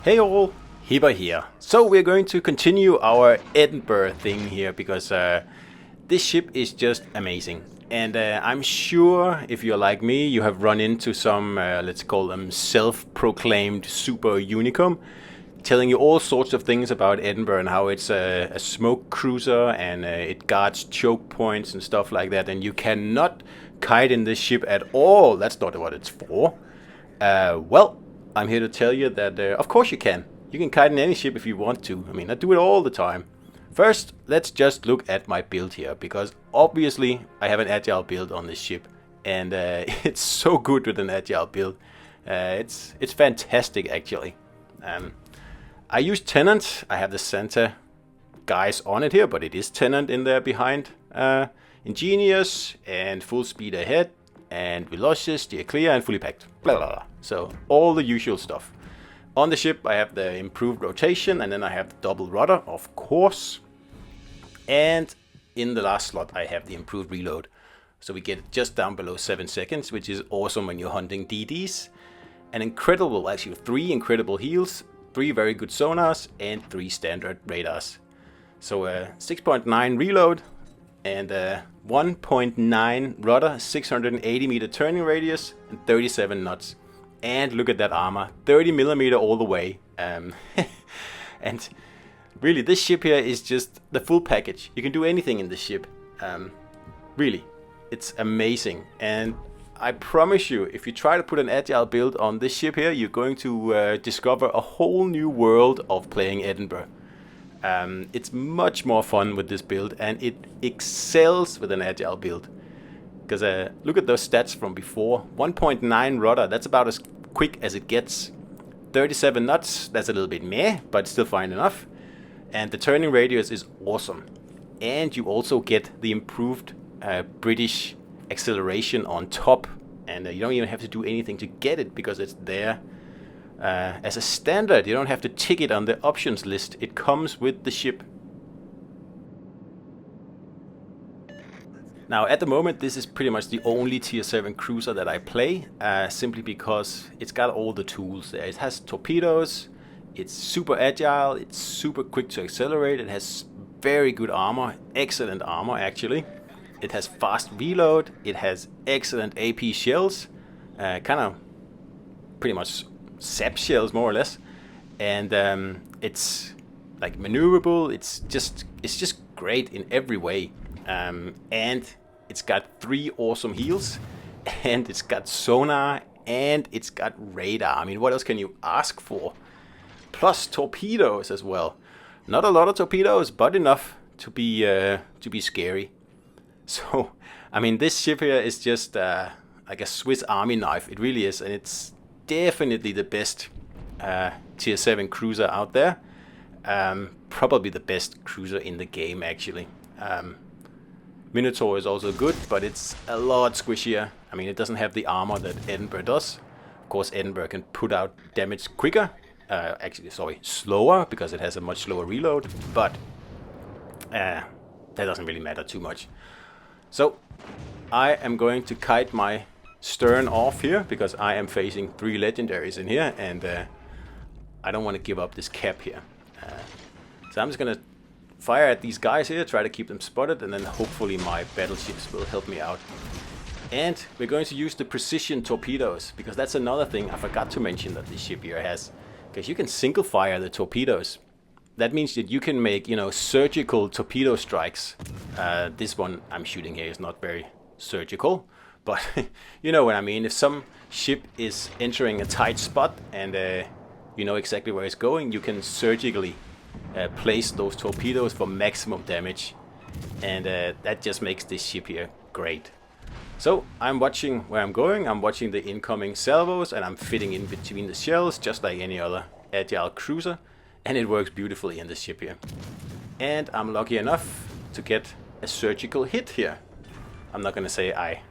Hey all, Hibber here. So we're going to continue our Edinburgh thing here because this ship is just amazing. And I'm sure if you're like me, you have run into some, let's call them self-proclaimed super unicum, telling you all sorts of things about Edinburgh and how it's a smoke cruiser and it guards choke points and stuff like that. And you cannot kite in this ship at all. That's not what it's for. Well, I'm here to tell you that of course you can. You can kite in any ship if you want to. I mean, I do it all the time. First, let's just look at my build here, because obviously I have an Agile build on this ship, and it's so good with an Agile build. It's fantastic actually. I use Tenant. I have the center guys on it here, but it is Tenant in there behind. Ingenious and full speed ahead, and velocious, steer clear, and fully packed. Blah, blah, blah. So all the usual stuff. On the ship I have the improved rotation, and then I have the double rudder, of course. And in the last slot I have the improved reload. So we get just down below 7 seconds, which is awesome when you're hunting DDs. An incredible, actually 3 incredible heals, 3 very good sonars, and 3 standard radars. So 6.9 reload, and 1.9 rudder, 680 meter turning radius, and 37 knots. And look at that armor, 30 millimeter all the way. And really, this ship here is just the full package. You can do anything in this ship. Really, it's amazing. And I promise you, if you try to put an Agile build on this ship here, you're going to discover a whole new world of playing Edinburgh. It's much more fun with this build, and it excels with an Agile build. Because look at those stats from before. 1.9 rudder, that's about as quick as it gets. 37 knots, that's a little bit meh, but still fine enough. And the turning radius is awesome. And you also get the improved British acceleration on top. And you don't even have to do anything to get it, because it's there. As a standard, you don't have to tick it on the options list. It comes with the ship. Now, at the moment, this is pretty much the only tier 7 cruiser that I play, simply because it's got all the tools there. It has torpedoes, it's super agile, it's super quick to accelerate, it has very good armor, excellent armor actually. It has fast reload, it has excellent AP shells, kind of pretty much sap shells more or less, and it's like maneuverable. It's just great in every way. And it's got 3 awesome heals, and it's got sonar, and it's got radar. I mean, what else can you ask for? Plus torpedoes as well. Not a lot of torpedoes, but enough to be scary. So, I mean, this ship here is just like a Swiss Army knife. It really is, and it's definitely the best tier 7 cruiser out there. Probably the best cruiser in the game, actually. Minotaur is also good, but it's a lot squishier. I mean, it doesn't have the armor that Edinburgh does. Of course, Edinburgh can put out damage quicker. Slower, because it has a much slower reload. But that doesn't really matter too much. So I am going to kite my stern off here, because I am facing 3 legendaries in here, and I don't want to give up this cap here. So I'm just going to fire at these guys here, try to keep them spotted, and then hopefully my battleships will help me out. And we're going to use the precision torpedoes, because that's another thing I forgot to mention that this ship here has. Because you can single fire the torpedoes. That means that you can make, surgical torpedo strikes. This one I'm shooting here is not very surgical, but you know what I mean. If some ship is entering a tight spot and you know exactly where it's going, you can surgically place those torpedoes for maximum damage, and that just makes this ship here great. So I'm watching where I'm going, I'm watching the incoming salvos, and I'm fitting in between the shells just like any other Agile cruiser, and it works beautifully in this ship here. And I'm lucky enough to get a surgical hit here. I'm not gonna say I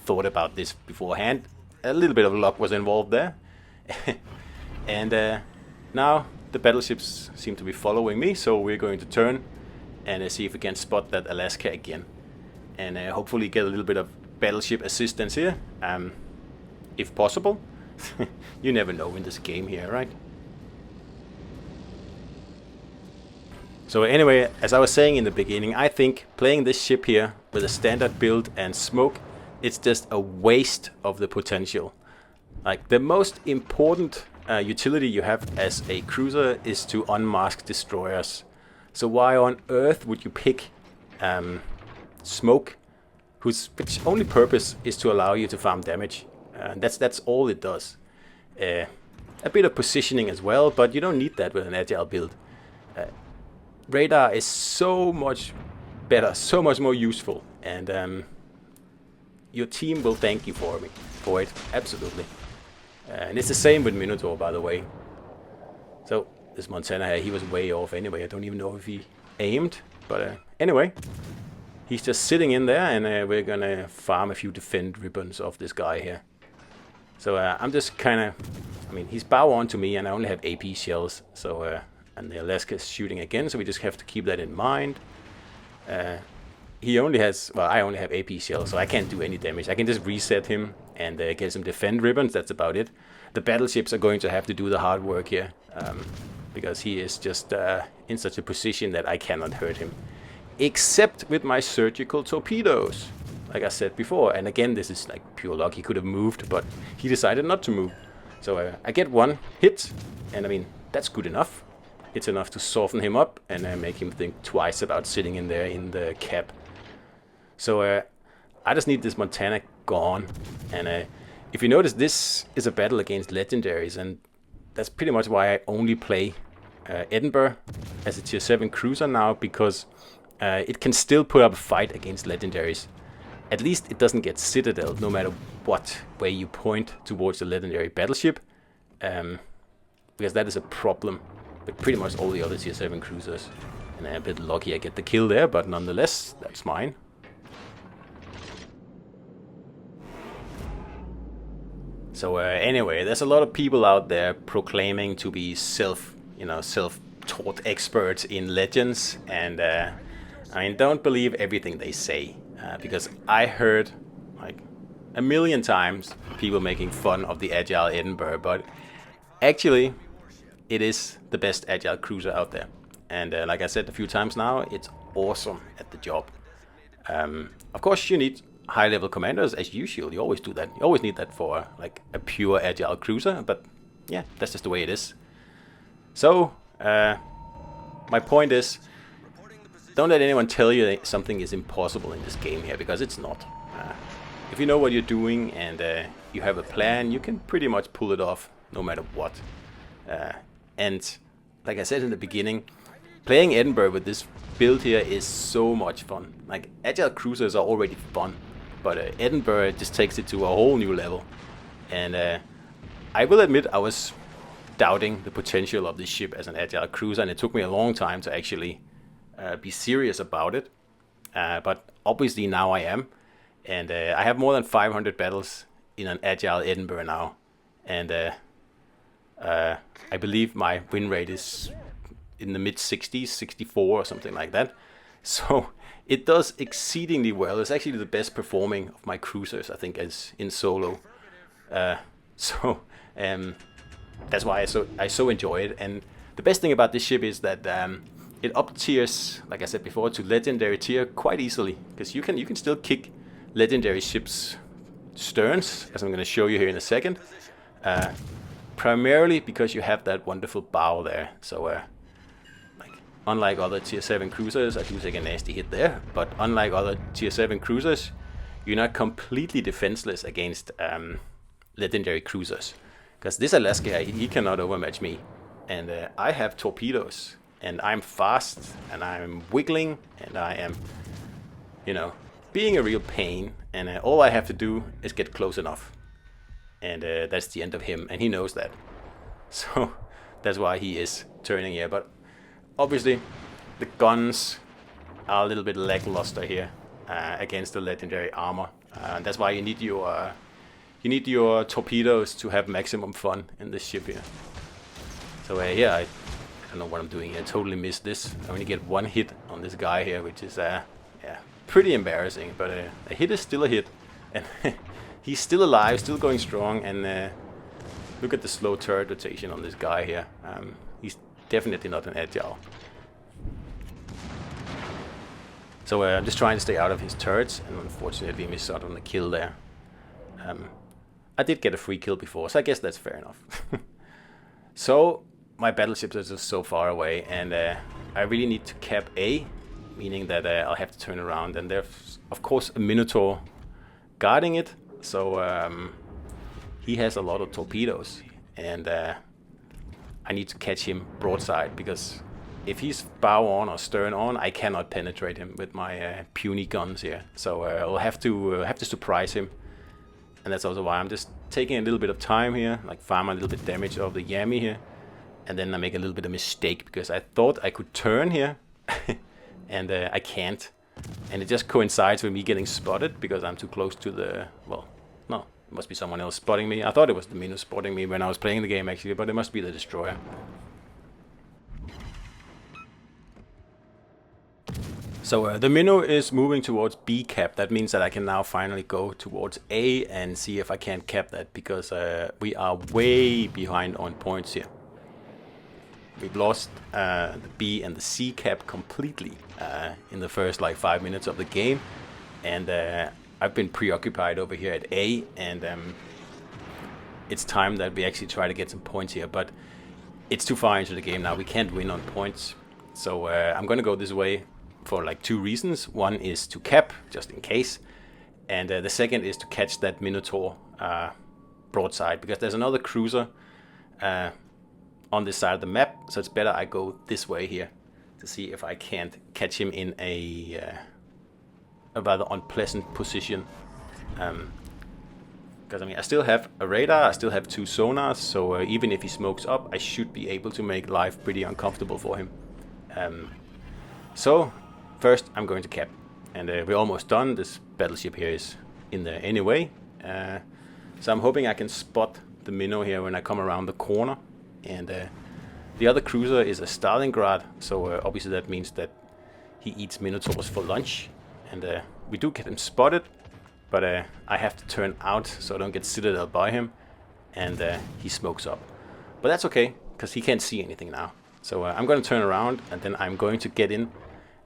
thought about this beforehand. A little bit of luck was involved there. And now the battleships seem to be following me, so we're going to turn and see if we can spot that Alaska again, and hopefully get a little bit of battleship assistance here, if possible. You never know in this game here, right? So anyway, as I was saying in the beginning, I think playing this ship here with a standard build and smoke, it's just a waste of the potential. Like, the most important utility you have as a cruiser is to unmask destroyers. So why on earth would you pick smoke, which only purpose is to allow you to farm damage? That's all it does. A bit of positioning as well, but you don't need that with an agile build. Radar is so much better, so much more useful, and your team will thank you for it, absolutely. And it's the same with Minotaur, by the way. So this Montana here, he was way off anyway. I don't even know if he aimed, but anyway, he's just sitting in there, and we're gonna farm a few defend ribbons off this guy here. So I'm just kind of, I mean, he's bow on to me, and I only have AP shells, so and the Alaska's shooting again, so we just have to keep that in mind. He only has, well, I only have AP shells, so I can't do any damage. I can just reset him and get some defend ribbons, that's about it. The battleships are going to have to do the hard work here, because he is just in such a position that I cannot hurt him. Except with my surgical torpedoes, like I said before. And again, this is like pure luck. He could have moved, but he decided not to move. So I get one hit, and I mean, that's good enough. It's enough to soften him up and make him think twice about sitting in there in the cab. So I just need this Montana gone. And if you notice, this is a battle against legendaries, and that's pretty much why I only play Edinburgh as a tier 7 cruiser now, because it can still put up a fight against legendaries. At least it doesn't get citadel no matter what way you point towards the legendary battleship, because that is a problem with pretty much all the other tier 7 cruisers. And I'm a bit lucky I get the kill there, but nonetheless, that's mine. So anyway, there's a lot of people out there proclaiming to be self-taught experts in legends, and I mean, don't believe everything they say, because I heard like a million times people making fun of the Agile Edinburgh, but actually it is the best Agile cruiser out there. And like I said a few times now, it's awesome at the job. Of course, you need high-level commanders as usual. You always do that. You always need that for like a pure Agile cruiser. But yeah, that's just the way it is. So my point is, don't let anyone tell you that something is impossible in this game here, because it's not. If you know what you're doing and you have a plan, you can pretty much pull it off no matter what. And like I said in the beginning, playing Edinburgh with this build here is so much fun. Like, Agile cruisers are already fun, but Edinburgh just takes it to a whole new level. And I will admit I was doubting the potential of this ship as an Agile cruiser, and it took me a long time to actually be serious about it. But obviously now I am. And I have more than 500 battles in an Agile Edinburgh now. And I believe my win rate is in the mid-60s, 64 or something like that. So it does exceedingly well. It's actually the best performing of my cruisers, I think, as in solo. So that's why I so enjoy it. And the best thing about this ship is that it up tiers, like I said before, to legendary tier quite easily, because you can still kick legendary ships' sterns, as I'm going to show you here in a second. Primarily because you have that wonderful bow there. So like, unlike other tier 7 cruisers, I do take a nasty hit there, but unlike other tier 7 cruisers, you're not completely defenseless against legendary cruisers. Because this Alaska, he cannot overmatch me. And I have torpedoes, and I'm fast, and I'm wiggling, and I am, you know, being a real pain. And all I have to do is get close enough. And that's the end of him, and he knows that. So that's why he is turning here. But obviously the guns are a little bit lackluster here against the legendary armor. That's why you need your torpedoes to have maximum fun in this ship here. So here I don't know what I'm doing here. I totally missed this. I only get one hit on this guy here, which is yeah, pretty embarrassing. But a hit is still a hit, and he's still alive, still going strong, and Look at the slow turret rotation on this guy here. He's definitely not an Agile. So I'm just trying to stay out of his turrets, and unfortunately missed out on the kill there. I did get a free kill before, so I guess that's fair enough. So my battleships are just so far away, and I really need to cap A, meaning that I'll have to turn around, and there's of course a minotaur guarding it. So he has a lot of torpedoes, and I need to catch him broadside, because if he's bow on or stern on, I cannot penetrate him with my puny guns here. So I'll have to surprise him, and that's also why I'm just taking a little bit of time here, like farm a little bit damage of the Yami here, and then I make a little bit of mistake because I thought I could turn here, and I can't, and it just coincides with me getting spotted because I'm too close to the, well, no, it must be someone else spotting me. I thought it was the Mino spotting me when I was playing the game actually, but it must be the destroyer. So the Minnow is moving towards B cap. That means that I can now finally go towards A and see if I can't cap that, because we are way behind on points here. We've lost the B and the C cap completely in the first like 5 minutes of the game, and I've been preoccupied over here at A, and it's time that we actually try to get some points here, but it's too far into the game now. We can't win on points, so I'm gonna go this way for like 2 reasons. One is to cap, just in case, and the second is to catch that Minotaur broadside, because there's another cruiser on this side of the map, so it's better I go this way here to see if I can't catch him in a rather unpleasant position. Because I mean, I still have a radar, I still have 2 sonars, so even if he smokes up, I should be able to make life pretty uncomfortable for him. So first I'm going to cap, and we're almost done. This battleship here is in there anyway, so I'm hoping I can spot the Minnow here when I come around the corner. And the other cruiser is a Stalingrad, so obviously that means that he eats Minotaurs for lunch, and we do get him spotted, but I have to turn out so I don't get citadel by him, and he smokes up. But that's okay, because he can't see anything now. So I'm going to turn around, and then I'm going to get in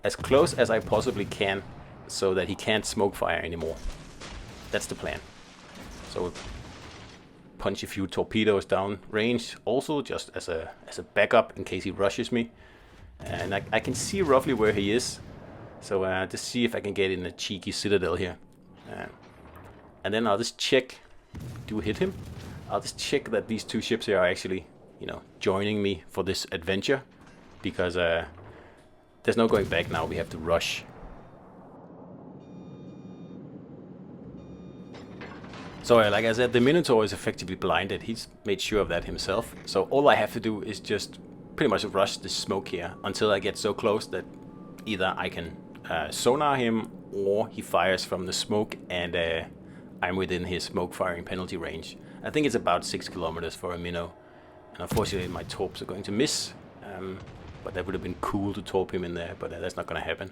as close as I possibly can so that he can't smoke fire anymore. That's the plan. So punch a few torpedoes down range also, just as a backup in case he rushes me. And I can see roughly where he is, so just see if I can get in a cheeky citadel here. And then I'll just check, do hit him. I'll just check that these 2 ships here are actually, you know, joining me for this adventure, because there's no going back now, we have to rush. So like I said, the Minotaur is effectively blinded. He's made sure of that himself. So all I have to do is just pretty much rush the smoke here until I get so close that either I can sonar him, or he fires from the smoke and I'm within his smoke firing penalty range. I think it's about 6 kilometers for a Minnow. And unfortunately my torps are going to miss. But that would have been cool to torp him in there, but that's not going to happen.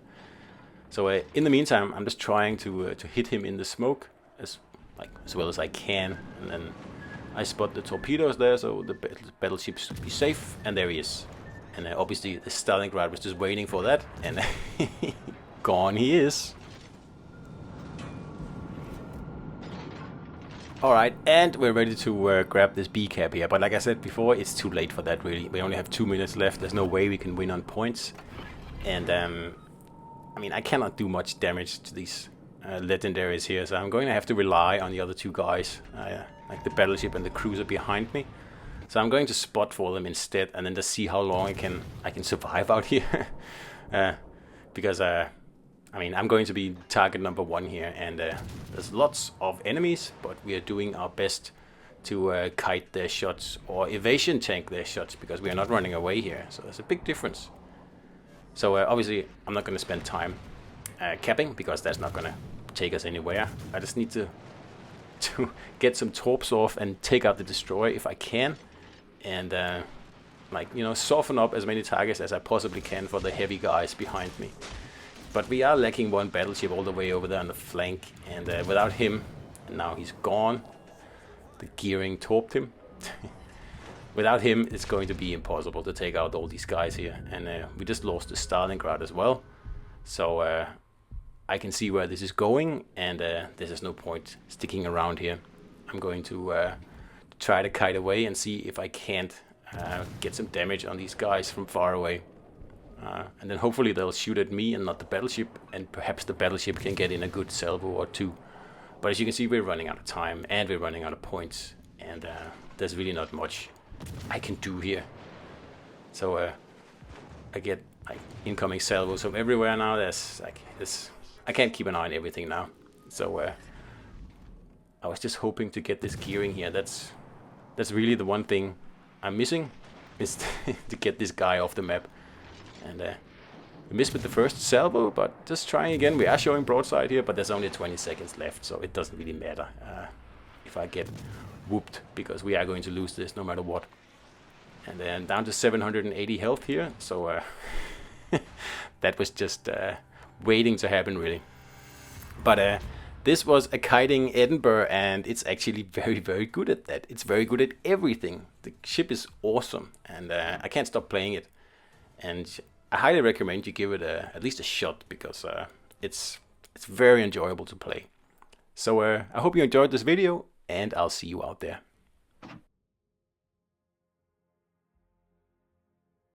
So in the meantime, I'm just trying to hit him in the smoke as well as I can, and then I spot the torpedoes there, so the battleship should be safe, and there he is. And obviously the Stalingrad was just waiting for that, and gone he is. Alright, and we're ready to grab this B cap here, but like I said before, it's too late for that really. We only have 2 minutes left, there's no way we can win on points. And I mean, I cannot do much damage to these legendaries here, so I'm going to have to rely on the other 2 guys, like the battleship and the cruiser behind me. So I'm going to spot for them instead, and then just see how long I can survive out here. Because I mean, I'm going to be target number 1 here, and there's lots of enemies, but we are doing our best to kite their shots or evasion tank their shots, because we are not running away here. So there's a big difference. So obviously I'm not going to spend time capping, because that's not going to take us anywhere. I just need to get some torps off and take out the destroyer if I can, and like, you know, soften up as many targets as I possibly can for the heavy guys behind me. But we are lacking 1 battleship all the way over there on the flank, and without him, now he's gone. The gearing torped him, Without him, it's going to be impossible to take out all these guys here. And we just lost the Stalingrad as well. So I can see where this is going, and there's just no point sticking around here. I'm going to try to kite away and see if I can't get some damage on these guys from far away. And then hopefully they'll shoot at me and not the battleship, and perhaps the battleship can get in a good salvo or two. But as you can see, we're running out of time, and we're running out of points, and there's really not much I can do here. So I get like incoming salvos from everywhere now. There's like this. I can't keep an eye on everything now. So I was just hoping to get this gearing here. That's really the one thing I'm missing, is to get this guy off the map. And we missed with the first salvo, but just trying again. We are showing broadside here, but there's only 20 seconds left, so it doesn't really matter if I get whooped, because we are going to lose this no matter what. And then down to 780 health here, so that was just waiting to happen, really. But this was a kiting Edinburgh, and it's actually very, very good at that. It's very good at everything. The ship is awesome, and I can't stop playing it. And I highly recommend you give it at least a shot, because it's very enjoyable to play. So I hope you enjoyed this video, and I'll see you out there.